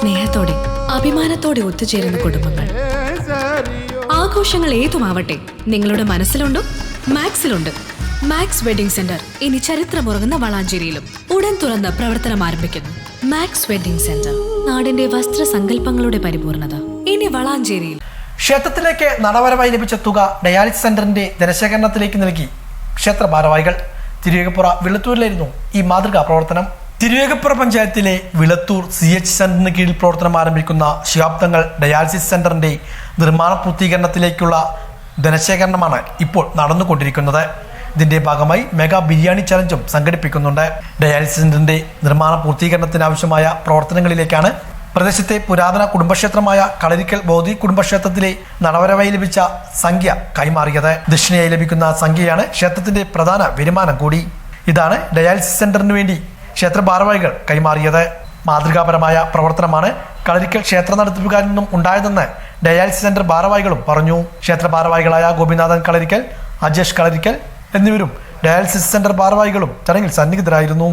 സ്നേഹത്തോടെ അഭിമാനത്തോടെ ഒത്തുചേരുന്ന കുടുംബങ്ങൾ. ആഘോഷങ്ങൾ ഏതുമാവട്ടെ, നിങ്ങളുടെ മനസ്സിലുണ്ടോ? മാക്സിലുണ്ട്. മാക്സ് വെഡിംഗ് സെന്റർ ഇനി ചരിത്രമുറങ്ങുന്ന വളാഞ്ചേരിയിലും ഉടൻ തുറന്ന് പ്രവർത്തനം ആരംഭിക്കുന്നു. മാക്സ് വെഡിംഗ് സെന്റർ, നാടിന്റെ വസ്ത്രസങ്കല്പങ്ങളുടെ പരിപൂർണത, ഇനി വളാഞ്ചേരിയിൽ. ക്ഷേത്രത്തിലേക്ക് നടവരവായി ലഭിച്ച തുക ഡയാലിസിസ് സെന്ററിന്റെ ധനശേഖരണത്തിലേക്ക് നൽകി ക്ഷേത്ര ഭാരവാഹികൾ. തിരുവേഗപ്പുറ വിളത്തൂരിലായിരുന്നു ഈ മാതൃകാ പ്രവർത്തനം. തിരുവേഗപ്പുറ പഞ്ചായത്തിലെ വിളത്തൂർ CH സെന്ററിന് കീഴിൽ പ്രവർത്തനം ആരംഭിക്കുന്ന ശിഹാബ്ദങ്ങൾ ഡയാലിസിസ് സെന്ററിന്റെ നിർമ്മാണ പൂർത്തീകരണത്തിലേക്കുള്ള ധനശേഖരണമാണ് ഇപ്പോൾ നടന്നുകൊണ്ടിരിക്കുന്നത്. ഇതിന്റെ ഭാഗമായി മെഗാ ബിരിയാണി ചലഞ്ചും സംഘടിപ്പിക്കുന്നുണ്ട്. ഡയാലിസിസ് സെന്ററിന്റെ നിർമ്മാണ പൂർത്തീകരണത്തിനാവശ്യമായ പ്രവർത്തനങ്ങളിലേക്കാണ് പ്രദേശത്തെ പുരാതന കുടുംബക്ഷേത്രമായ കളരിക്കൽ ബോധി കുടുംബക്ഷേത്രത്തിലെ നടവരവായി ലഭിച്ച സംഖ്യ കൈമാറിയത്. ദക്ഷിണയായി ലഭിക്കുന്ന സംഖ്യയാണ് ക്ഷേത്രത്തിന്റെ പ്രധാന വരുമാനം കൂടി. ഇതാണ് ഡയാലിസിസ് സെന്ററിന് വേണ്ടി ക്ഷേത്ര ഭാരവാഹികൾ കൈമാറിയത്. മാതൃകാപരമായ പ്രവർത്തനമാണ് കളരിക്കൽ ക്ഷേത്ര നടത്തിപ്പുകാരിൽ നിന്നും ഉണ്ടായതെന്ന് ഡയാലിസിസ് സെന്റർ ഭാരവാഹികളും പറഞ്ഞു. ക്ഷേത്ര ഭാരവാഹികളായ ഗോപിനാഥൻ കളരിക്കൽ, അജേഷ് കളരിക്കൽ എന്നിവരും ഡയാലിസിസ് സെന്റർ ഭാരവാഹികളും ചടങ്ങിൽ സന്നിഹിതരായിരുന്നു.